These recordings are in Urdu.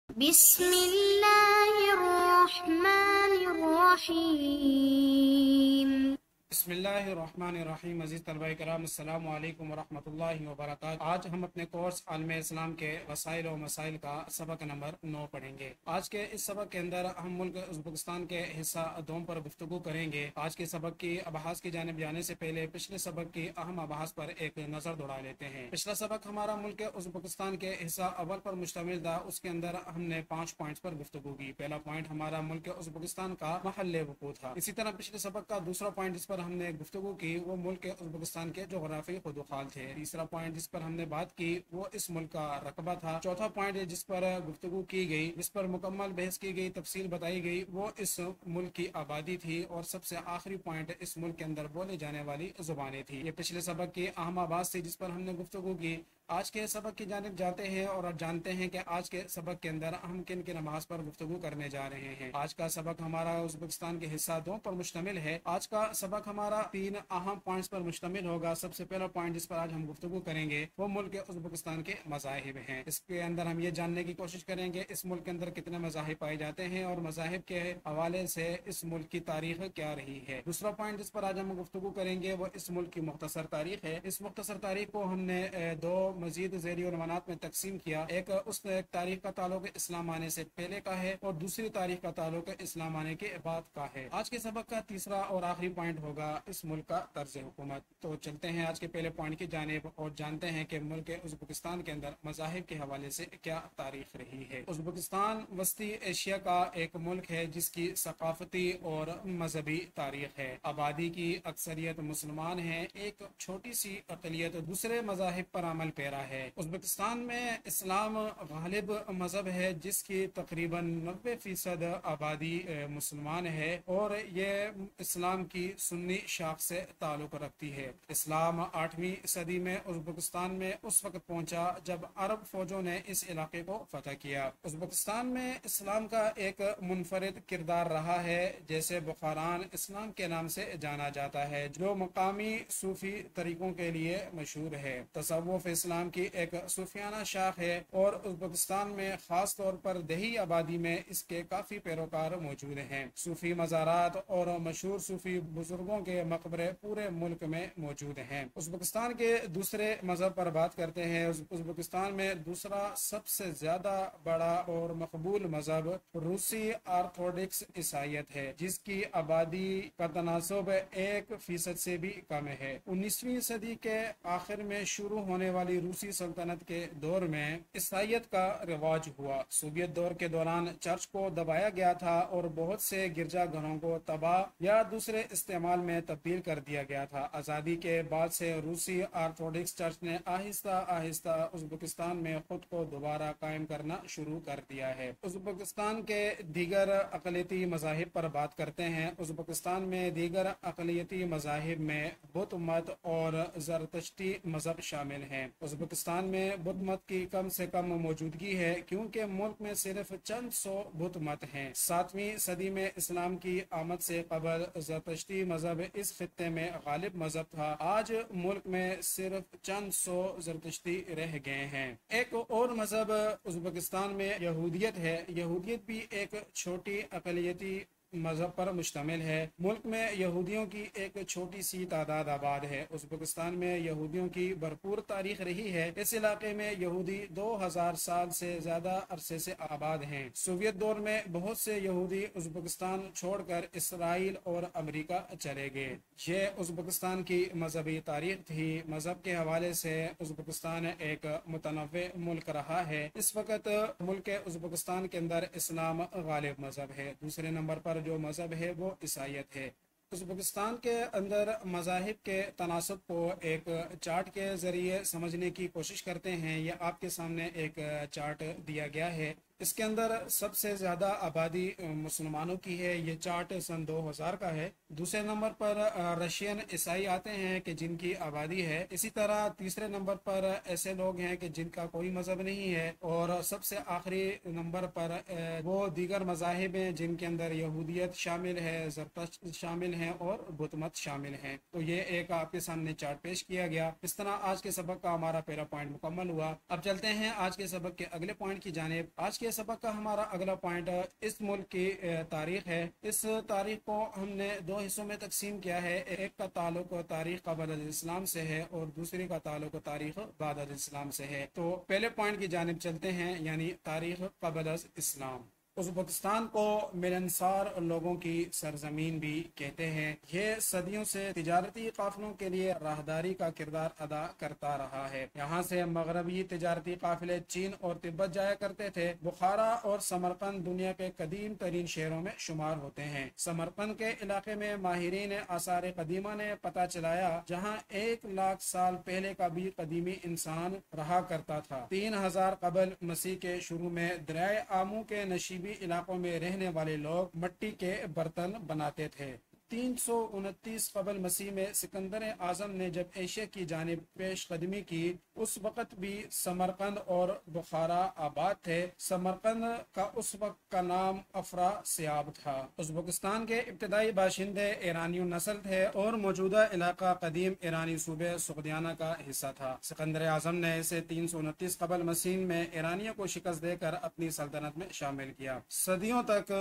بسم اللہ الرحمن الرحیم۔ بسم اللہ الرحمن الرحیم۔ عزیز طلبہ کرام، السلام علیکم ورحمۃ اللہ وبرکاتہ۔ آج ہم اپنے کورس عالم اسلام کے وسائل و مسائل کا سبق نمبر 9 پڑھیں گے۔ آج کے اس سبق کے اندر ہم ملک ازبکستان کے حصہ دوم پر گفتگو کریں گے۔ آج کے سبق کی ابحاث کی جانب جانے سے پہلے پچھلے سبق کی اہم ابحاث پر ایک نظر دوڑا لیتے ہیں۔ پچھلا سبق ہمارا ملک ازبکستان کے حصہ اول پر مشتمل تھا۔ اس کے اندر ہم نے 5 پوائنٹس پر گفتگو کی۔ پہلا پوائنٹ ہمارا ملک ازبکستان کا محل وقوع تھا۔ اسی طرح پچھلے سبق کا دوسرا پوائنٹ جس پر ہم نے گفتگو کی وہ ملک ازبکستان کے جغرافی خدوخال تھے۔ تیسرا پوائنٹ جس پر ہم نے بات کی وہ اس ملک کا رقبہ تھا۔ چوتھا پوائنٹ جس پر گفتگو کی گئی، جس پر مکمل بحث کی گئی، تفصیل بتائی گئی، وہ اس ملک کی آبادی تھی۔ اور سب سے آخری پوائنٹ اس ملک کے اندر بولے جانے والی زبانیں تھی۔ یہ پچھلے سبق کی اہم بات تھی جس پر ہم نے گفتگو کی۔ آج کے سبق کی جانب جاتے ہیں اور اب جانتے ہیں کہ آج کے سبق کے اندر ہم کن کن ابحاث پر گفتگو کرنے جا رہے ہیں۔ آج کا سبق ہمارا ازبکستان کے حصہ 2 پر مشتمل ہے۔ آج کا سبق ہمارا 3 اہم پوائنٹس پر مشتمل ہوگا۔ سب سے پہلا پوائنٹ جس پر آج ہم گفتگو کریں گے وہ ملک ازبکستان کے مذاہب ہیں۔ اس کے اندر ہم یہ جاننے کی کوشش کریں گے اس ملک کے اندر کتنے مذاہب پائے جاتے ہیں اور مذاہب کے حوالے سے اس ملک کی تاریخ کیا رہی ہے۔ دوسرا پوائنٹ جس پر آج ہم گفتگو کریں گے وہ اس ملک کی مختصر تاریخ ہے۔ اس مختصر تاریخ کو ہم نے 2 مزید ذیلی عنوانات میں تقسیم کیا۔ ایک اس تاریخ کا تعلق اسلام آنے سے پہلے کا ہے اور دوسری تاریخ کا تعلق اسلام آنے کے بعد کا ہے۔ آج کے سبق کا تیسرا اور آخری پوائنٹ ہوگا اس ملک کا طرز حکومت۔ تو چلتے ہیں آج کے پہلے پوائنٹ کی جانب اور جانتے ہیں کہ ملک ازبکستان کے اندر مذاہب کے حوالے سے کیا تاریخ رہی ہے۔ ازبکستان وسطی ایشیا کا ایک ملک ہے جس کی ثقافتی اور مذہبی تاریخ ہے۔ آبادی کی اکثریت مسلمان ہیں، ایک چھوٹی سی اقلیت دوسرے مذاہب پر عمل پیرا ہے۔ ازبکستان میں اسلام غالب مذہب ہے جس کی تقریباً 90% آبادی مسلمان ہے اور یہ اسلام کی سنی شاخ سے تعلق رکھتی ہے۔ اسلام 8ویں صدی میں ازبکستان میں اس وقت پہنچا جب عرب فوجوں نے اس علاقے کو فتح کیا۔ ازبکستان میں اسلام کا ایک منفرد کردار رہا ہے، جیسے بخاران اسلام کے نام سے جانا جاتا ہے جو مقامی صوفی طریقوں کے لیے مشہور ہے۔ تصوف اسلام کی ایک صوفیانہ شاخ ہے اور ازبکستان میں خاص طور پر دیہی آبادی میں اس کے کافی پیروکار موجود ہیں۔ صوفی مزارات اور مشہور صوفی بزرگوں کے مقبرے پورے ملک میں موجود ہیں۔ ازبکستان کے دوسرے مذہب پر بات کرتے ہیں۔ ازبکستان میں دوسرا سب سے زیادہ بڑا اور مقبول مذہب روسی آرتھوڈکس عیسائیت ہے جس کی آبادی کا تناسب 1% سے بھی کم ہے۔ 19ویں صدی کے آخر میں شروع ہونے والی روسی سلطنت کے دور میں عیسائیت کا رواج ہوا۔ سوویت دور کے دوران چرچ کو دبایا گیا تھا اور بہت سے گرجا گھروں کو تباہ یا دوسرے استعمال میں تبدیل کر دیا گیا تھا۔ آزادی کے بعد سے روسی آرتھوڈکس چرچ نے آہستہ آہستہ ازبکستان میں خود کو دوبارہ قائم کرنا شروع کر دیا ہے۔ ازبکستان کے دیگر اقلیتی مذاہب پر بات کرتے ہیں۔ ازبکستان میں دیگر اقلیتی مذاہب میں بدھ مت اور زرتشتی مذہب شامل ہیں۔ ازبکستان میں بدھ مت کی کم سے کم موجودگی ہے کیونکہ ملک میں صرف چند سو بدھ مت ہیں۔ 7ویں صدی میں اسلام کی آمد سے قبل زرتشتی مذہب اس خطے میں غالب مذہب تھا۔ آج ملک میں صرف چند سو زرتشتی رہ گئے ہیں۔ ایک اور مذہب ازبکستان میں یہودیت ہے۔ یہودیت بھی ایک چھوٹی اقلیتی مذہب پر مشتمل ہے۔ ملک میں یہودیوں کی ایک چھوٹی سی تعداد آباد ہے۔ ازبکستان میں یہودیوں کی بھرپور تاریخ رہی ہے۔ اس علاقے میں یہودی 2000 سال سے زیادہ عرصے سے آباد ہیں۔ سوویت دور میں بہت سے یہودی ازبکستان چھوڑ کر اسرائیل اور امریکہ چلے گئے۔ یہ ازبکستان کی مذہبی تاریخ تھی۔ مذہب کے حوالے سے ازبکستان ایک متنوع ملک رہا ہے۔ اس وقت ملک ازبکستان کے اندر اسلام غالب مذہب ہے۔ دوسرے نمبر پر جو مذہب ہے وہ عیسائیت ہے۔ ازبکستان کے اندر مذاہب کے تناسب کو ایک چارٹ کے ذریعے سمجھنے کی کوشش کرتے ہیں۔ یہ آپ کے سامنے ایک چارٹ دیا گیا ہے۔ اس کے اندر سب سے زیادہ آبادی مسلمانوں کی ہے۔ یہ چارٹ سن 2000 کا ہے۔ دوسرے نمبر پر رشین عیسائی آتے ہیں کہ جن کی آبادی ہے۔ اسی طرح تیسرے نمبر پر ایسے لوگ ہیں کہ جن کا کوئی مذہب نہیں ہے اور سب سے آخری نمبر پر وہ دیگر مذاہب ہیں جن کے اندر یہودیت شامل ہے، زرتشت شامل ہیں اور بدھ مت شامل ہیں۔ تو یہ ایک آپ کے سامنے چارٹ پیش کیا گیا۔ اس طرح آج کے سبق کا ہمارا پہلا پوائنٹ مکمل ہوا۔ اب چلتے ہیں آج کے سبق کے اگلے پوائنٹ کی جانب۔ آج کے کے سبق کا ہمارا اگلا پوائنٹ اس ملک کی تاریخ ہے۔ اس تاریخ کو ہم نے دو حصوں میں تقسیم کیا ہے، ایک کا تعلق تاریخ قبل الاسلام سے ہے اور دوسری کا تعلق تاریخ بعد الاسلام سے ہے۔ تو پہلے پوائنٹ کی جانب چلتے ہیں، یعنی تاریخ قبل الاسلام۔ ازبکستان کو ملنسار لوگوں کی سرزمین بھی کہتے ہیں۔ یہ صدیوں سے تجارتی قافلوں کے لیے راہداری کا کردار ادا کرتا رہا ہے۔ یہاں سے مغربی تجارتی قافلے چین اور تبت جایا کرتے تھے۔ بخارا اور سمرقند دنیا کے قدیم ترین شہروں میں شمار ہوتے ہیں۔ سمرقند کے علاقے میں ماہرین آثار قدیمہ نے پتہ چلایا جہاں 1,00,000 سال پہلے کا بھی قدیمی انسان رہا کرتا تھا۔ 3000 قبل مسیح کے شروع میں دریائے آمو کے نشیبی علاقوں میں رہنے والے لوگ مٹی کے برتن بناتے تھے۔ 329 قبل مسیح میں سکندر اعظم نے جب ایشیا کی جانب پیش قدمی کی، اس وقت بھی سمرقند اور بخارا آباد تھے۔ سمرقند کا اس وقت کا نام افراسیاب تھا۔ ازبکستان کے ابتدائی باشندے ایرانی نسل تھے اور موجودہ علاقہ قدیم ایرانی صوبے سغدیانہ کا حصہ تھا۔ سکندر اعظم نے اسے 329 قبل مسیح میں ایرانیوں کو شکست دے کر اپنی سلطنت میں شامل کیا۔ صدیوں تک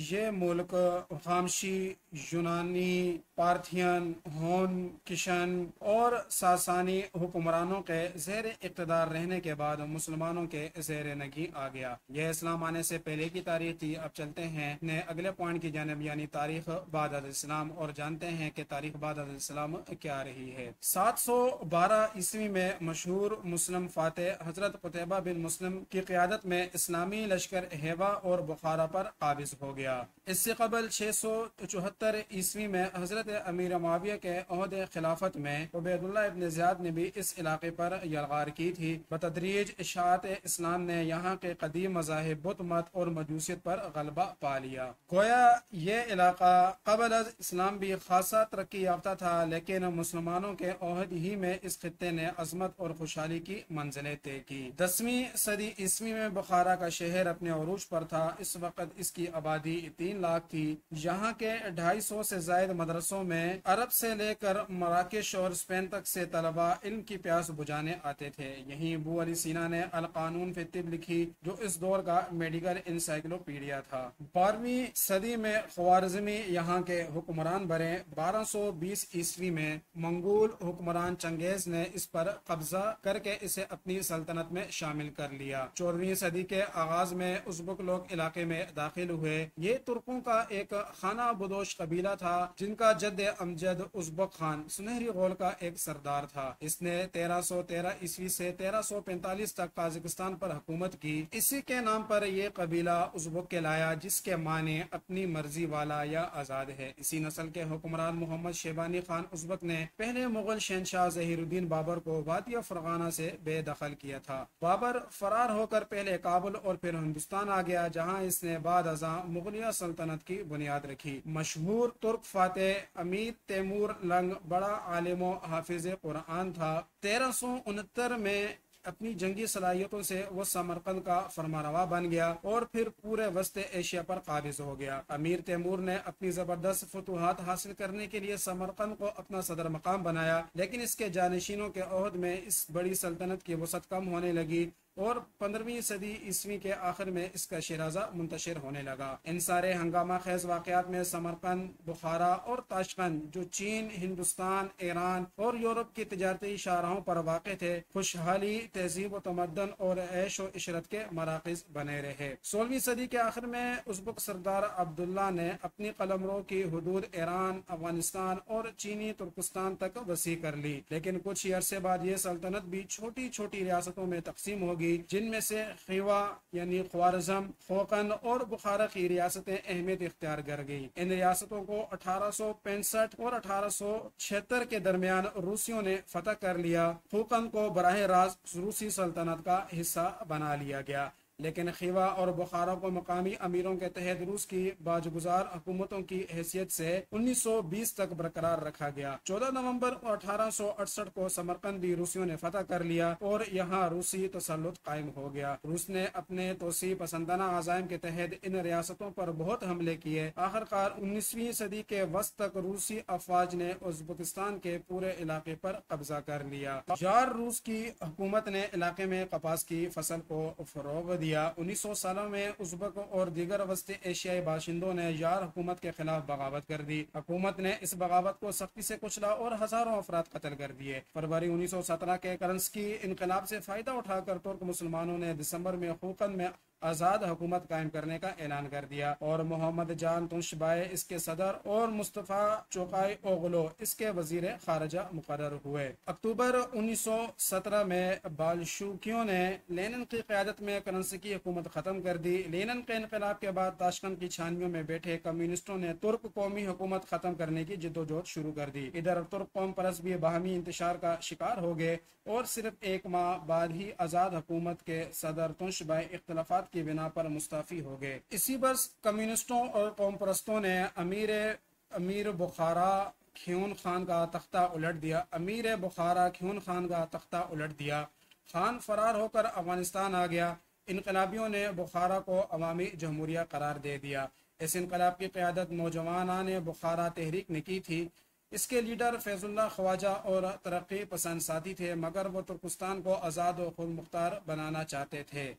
یہ ملک خامشی، یونانی، پارتھین، ہون، کشن اور ساسانی حکمرانوں کے زیر اقتدار رہنے کے بعد مسلمانوں کے زیر نگی آ گیا۔ یہ اسلام آنے سے پہلے کی تاریخ تھی۔ اب چلتے ہیں اپنے اگلے پوائنٹ کی جانب، یعنی تاریخ بعد الاسلام، اور جانتے ہیں کہ تاریخ بعد الاسلام کیا رہی ہے۔ 712 عیسوی میں مشہور مسلم فاتح حضرت قتیبہ بن مسلم کی قیادت میں اسلامی لشکر ہیوا اور بخارا پر قابض ہو گیا۔ اس سے قبل 674 عیسوی میں حضرت امیر معاویہ کے عہد خلافت میں عبید اللہ ابن زیاد نے بھی اس علاقے پر یلغار کی تھی۔ بتدریج اشاعت اسلام نے یہاں کے قدیم مذاہب بت مت اور مجوسیت پر غلبہ پا لیا۔ گویا یہ علاقہ قبل از اسلام بھی خاصا ترقی یافتہ تھا، لیکن مسلمانوں کے عہد ہی میں اس خطے نے عظمت اور خوشحالی کی منزلیں طے کی۔ 10ویں صدی عیسوی میں بخارا کا شہر اپنے عروج پر تھا۔ اس وقت اس کی آبادی 3 لاکھ تھی۔ یہاں کے 250 سے زائد مدرسوں میں عرب سے لے کر مراکش اور اسپین تک سے طلباء علم کی پیاس بجھانے آتے تھے۔ یہیں ابو علی سینا نے القانون فی الطب لکھی، جو اس دور کا میڈیکل انسائکلوپیڈیا تھا۔ 12ویں صدی میں خوارزمی یہاں کے حکمران بنے۔ 1220 عیسوی میں منگول حکمران چنگیز نے اس پر قبضہ کر کے اسے اپنی سلطنت میں شامل کر لیا۔ 14ویں صدی کے آغاز میں ازبک لوگ علاقے میں داخل ہوئے۔ یہ ترکوں کا ایک خانہ بدوش قبیلہ تھا جن کا جد امجد ازبک خان سنہری غول کا ایک سردار تھا۔ اس نے 1313 عیسوی سے 1345 تک قازقستان پر حکومت کی۔ اسی کے نام پر یہ قبیلہ ازبک کہلایا، جس کے معنی اپنی مرضی والا یا آزاد ہے۔ اسی نسل کے حکمران محمد شیبانی خان ازبک نے پہلے مغل شہنشاہ ظہیر الدین بابر کو وادی فرغانہ سے بے دخل کیا تھا۔ بابر فرار ہو کر پہلے کابل اور پھر ہندوستان آ گیا، جہاں اس نے بعد ازاں مغلیہ سلطنت کی بنیاد رکھی۔ مشہور ترک فاتح امیر تیمور لنگ بڑا عالم و حافظ قرآن تھا۔ 1369 میں اپنی جنگی صلاحیتوں سے وہ سمرقند کا فرمانروا بن گیا اور پھر پورے وسط ایشیا پر قابض ہو گیا۔ امیر تیمور نے اپنی زبردست فتوحات حاصل کرنے کے لیے سمرقند کو اپنا صدر مقام بنایا، لیکن اس کے جانشینوں کے عہد میں اس بڑی سلطنت کی وسعت کم ہونے لگی اور 15ویں صدی عیسوی کے آخر میں اس کا شیرازہ منتشر ہونے لگا۔ ان سارے ہنگامہ خیز واقعات میں سمرقند، بخارا اور تاشقند، جو چین، ہندوستان، ایران اور یورپ کی تجارتی شاہراہوں پر واقع تھے، خوشحالی، تہذیب و تمدن اور عیش و عشرت کے مراکز بنے رہے۔ 16ویں صدی کے آخر میں ازبک سردار عبداللہ نے اپنی قلمرو کی حدود ایران، افغانستان اور چینی ترکستان تک وسیع کر لی، لیکن کچھ ہی عرصے بعد یہ سلطنت بھی چھوٹی چھوٹی ریاستوں میں تقسیم ہوگی، جن میں سے خیوا یعنی خوارزم، خوقند اور بخارا کی ریاستیں اہمیت اختیار کر گئی۔ ان ریاستوں کو 1865 اور 1876 کے درمیان روسیوں نے فتح کر لیا۔ خوقند کو براہ راست روسی سلطنت کا حصہ بنا لیا گیا، لیکن خیوا اور بخارا کو مقامی امیروں کے تحت روس کی باجگزار حکومتوں کی حیثیت سے 1920 تک برقرار رکھا گیا۔ 14 نومبر 1868 کو سمرقند بھی روسیوں نے فتح کر لیا اور یہاں روسی تسلط قائم ہو گیا۔ روس نے اپنے توسیع پسندانہ عزائم کے تحت ان ریاستوں پر بہت حملے کیے۔ آخرکار 19ویں صدی کے وسط تک روسی افواج نے ازبکستان کے پورے علاقے پر قبضہ کر لیا۔ جار روس کی حکومت نے علاقے میں کپاس کی فصل کو فروغ دیا۔ دیا۔ 1900 میں ازبک اور دیگر وسطی ایشیائی باشندوں نے یار حکومت کے خلاف بغاوت کر دی۔ حکومت نے اس بغاوت کو سختی سے کچلا اور ہزاروں افراد قتل کر دیے۔ فروری 1917 کے کرنسکی انقلاب سے فائدہ اٹھا کر ترک مسلمانوں نے دسمبر میں خوقند میں آزاد حکومت قائم کرنے کا اعلان کر دیا اور محمد جان تنشبائے اس کے صدر اور مصطفیٰ چوقائی اوغلو اس کے وزیر خارجہ مقرر ہوئے۔ اکتوبر 1917 میں بالشویکیوں نے لینن کی قیادت میں کرنسکی حکومت ختم کر دی۔ لینن کے انقلاب کے بعد تاشقند کی چھانیوں میں بیٹھے کمیونسٹوں نے ترک قومی حکومت ختم کرنے کی جدوجہد شروع کر دی۔ ادھر ترک قوم پرست بھی باہمی انتشار کا شکار ہو گئے اور صرف ایک ماہ بعد ہی آزاد حکومت کے صدر تنشبائے اختلافات کی بنا پر مستعفی ہو گئے۔ اسی برس کمیونسٹوں اور قوم پرستوں نے امیر بخارا کھیون خان کا تختہ الٹ دیا۔ امیر بخارا کھیون خان کا تختہ الٹ دیا۔ خان فرار ہو کر افغانستان آ گیا۔ انقلابیوں نے بخارا کو عوامی جمہوریہ قرار دے دیا۔ اس انقلاب کی قیادت نوجوانان بخارا تحریک نے کی تھی۔ اس کے لیڈر فیض اللہ خواجہ اور ترقی پسند ساتھی تھے، مگر وہ ترکستان کو آزاد و خود مختار بنانا چاہتے تھے۔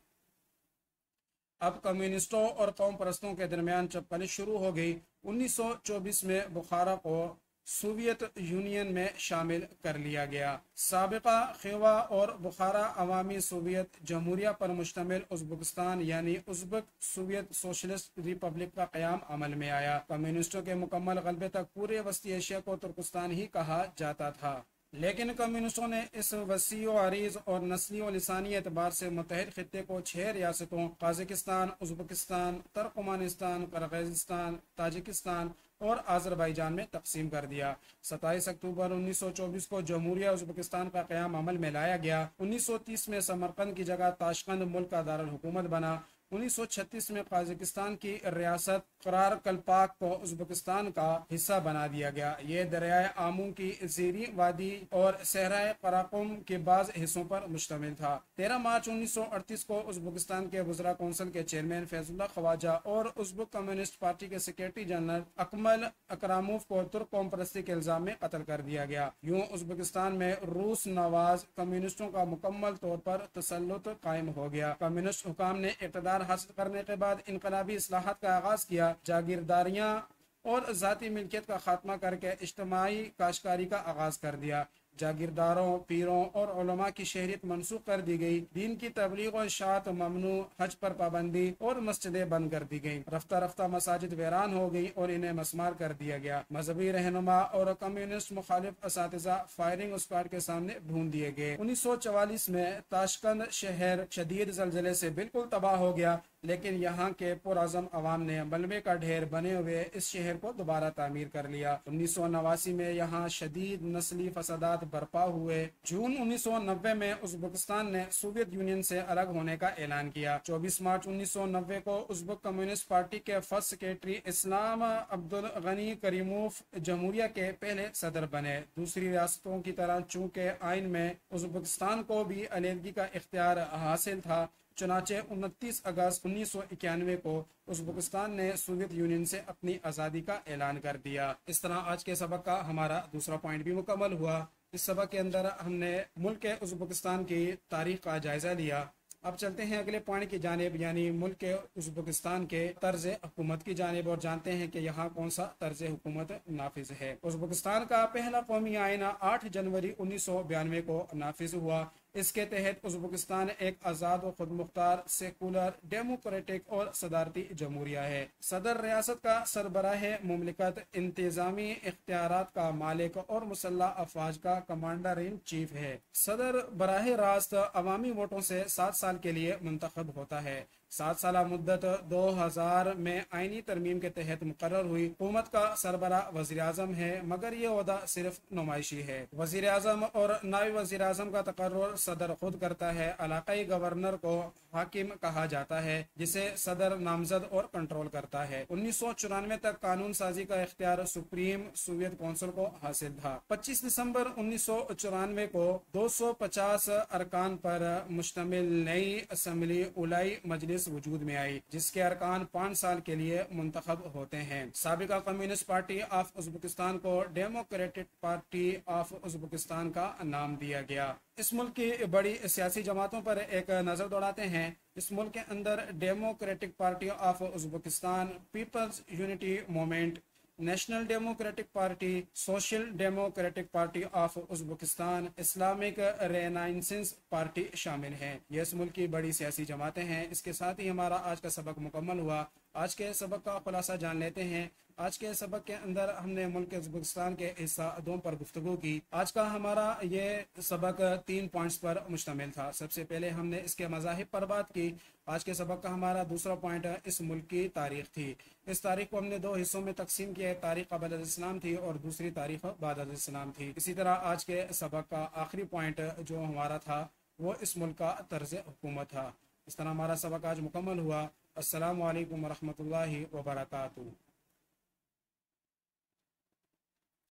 اب کمیونسٹوں اور قوم پرستوں کے درمیان چپقلی شروع ہو گئی۔ 1924 میں بخارا کو سوویت یونین میں شامل کر لیا گیا۔ سابقہ خیوا اور بخارا عوامی سوویت جمہوریہ پر مشتمل ازبکستان یعنی ازبک سوویت سوشلسٹ ریپبلک کا قیام عمل میں آیا۔ کمیونسٹوں کے مکمل غلبے تک پورے وسطی ایشیا کو ترکستان ہی کہا جاتا تھا، لیکن کمیونسٹوں نے اس وسیع و عریض اور نسلی و لسانی اعتبار سے متحد خطے کو 6 ریاستوں قازقستان، ازبکستان، ترکمانستان، قرغیزستان، تاجکستان اور آذربائیجان میں تقسیم کر دیا۔ 27 اکتوبر 1924 کو جمہوریہ ازبکستان کا قیام عمل میں لایا گیا۔ 1930 میں سمرقند کی جگہ تاشقند ملک کا دارالحکومت بنا۔ 1936 میں قازقستان کی ریاست قرار کلپاک کو ازبکستان کا حصہ بنا دیا گیا۔ یہ دریائے آمو کی زیریں وادی اور صحرائے قراقم کے بعض حصوں پر مشتمل تھا۔ 13 مارچ 1938 کو ازبکستان کے وزراء کونسل کے چیئرمین فیض اللہ خواجہ اور ازبک کمیونسٹ پارٹی کے سیکریٹری جنرل اکمل اکراموف کو ترک قوم پرستی کے الزام میں قتل کر دیا گیا۔ یوں ازبکستان میں روس نواز کمیونسٹوں کا مکمل طور پر تسلط قائم ہو گیا۔ کمیونسٹ حکام نے اقتدار حاصل کرنے کے بعد انقلابی اصلاحات کا آغاز کیا۔ جاگیرداریاں اور ذاتی ملکیت کا خاتمہ کر کے اجتماعی کاشتکاری کا آغاز کر دیا۔ جاگیرداروں، پیروں اور علماء کی شہریت منسوخ کر دی گئی۔ دین کی تبلیغ و اشاعت ممنوع، حج پر پابندی اور مسجدیں بند کر دی گئیں۔ رفتہ رفتہ مساجد ویران ہو گئی اور انہیں مسمار کر دیا گیا۔ مذہبی رہنما اور کمیونسٹ مخالف اساتذہ فائرنگ اسکواڈ کے سامنے بھون دیے گئے۔ 1944 میں تاشقند شہر شدید زلزلے سے بالکل تباہ ہو گیا، لیکن یہاں کے پرعزم عوام نے ملبے کا ڈھیر بنے ہوئے اس شہر کو دوبارہ تعمیر کر لیا۔ 1989 میں یہاں شدید نسلی فسادات برپا ہوئے۔ جون 1990 میں ازبکستان نے سوویت یونین سے الگ ہونے کا اعلان کیا۔ 24 مارچ 1990 کو ازبک کمیونسٹ پارٹی کے فرسٹ سیکریٹری اسلام عبدالغنی کریموف جمہوریہ کے پہلے صدر بنے۔ دوسری ریاستوں کی طرح چونکہ آئین میں ازبکستان کو بھی علیحدگی کا اختیار حاصل تھا، چنانچہ 29 اگست 1991 کو ازبکستان نے سوویت یونین سے اپنی آزادی کا اعلان کر دیا۔ اس طرح آج کے سبق کا ہمارا دوسرا پوائنٹ بھی مکمل ہوا۔ اس سبق کے اندر ہم نے ملک ازبکستان کی تاریخ کا جائزہ لیا۔ اب چلتے ہیں اگلے پوائنٹ کی جانب، یعنی ملک ازبکستان کے طرز حکومت کی جانب، اور جانتے ہیں کہ یہاں کون سا طرز حکومت نافذ ہے۔ ازبکستان کا پہلا قومی آئین 8 جنوری 1992 کو نافذ ہوا۔ اس کے تحت ازبکستان ایک آزاد و خود مختار، سیکولر، ڈیموکریٹک اور صدارتی جمہوریہ ہے۔ صدر ریاست کا سربراہ مملکت، انتظامی اختیارات کا مالک اور مسلح افواج کا کمانڈر ان چیف ہے۔ صدر براہ راست عوامی ووٹوں سے 7 سال کے لیے منتخب ہوتا ہے۔ 7 سالہ مدت 2000 میں آئینی ترمیم کے تحت مقرر ہوئی۔ حکومت کا سربراہ وزیر اعظم ہے، مگر یہ عہدہ صرف نمائشی ہے۔ وزیر اعظم اور نائب وزیر اعظم کا تقرر صدر خود کرتا ہے۔ علاقائی گورنر کو حاکم کہا جاتا ہے، جسے صدر نامزد اور کنٹرول کرتا ہے۔ 1994 تک قانون سازی کا اختیار سپریم سوویت کونسل کو حاصل تھا۔ 25 دسمبر 1994 کو 250 ارکان پر مشتمل نئی اسمبلی اولائی مجلس وجود میں آئی، جس کے ارکان 5 سال کے لیے منتخب ہوتے ہیں۔ سابقہ کمیونسٹ پارٹی آف ازبکستان کو ڈیموکریٹک پارٹی آف ازبکستان کا نام دیا گیا۔ اس ملک کی بڑی سیاسی جماعتوں پر ایک نظر دوڑاتے ہیں۔ اس ملک کے اندر democratic party of Uzbekistan, people's unity movement, national democratic party, social democratic party of Uzbekistan, Islamic renaissance party شامل ہیں۔ یہ اس ملک کی بڑی سیاسی جماعتیں ہیں۔ اس کے ساتھ ہی ہمارا آج کا سبق مکمل ہوا۔ آج کے سبق کا خلاصہ جان لیتے ہیں۔ آج کے سبق کے اندر ہم نے ملک ازبکستان کے حصہ دوم پر گفتگو کی۔ آج کا ہمارا یہ سبق 3 پوائنٹس پر مشتمل تھا۔ سب سے پہلے ہم نے اس کے مذاہب پر بات کی۔ آج کے سبق کا ہمارا دوسرا پوائنٹ اس ملک کی تاریخ تھی۔ اس تاریخ کو ہم نے 2 حصوں میں تقسیم کیا، تاریخ قبل الاسلام تھی اور دوسری تاریخ بعد الاسلام تھی۔ اسی طرح آج کے سبق کا آخری پوائنٹ جو ہمارا تھا وہ اس ملک کا طرز حکومت تھا۔ اس طرح ہمارا سبق آج مکمل ہوا۔ السلام علیکم ورحمۃ اللہ وبرکاتہ۔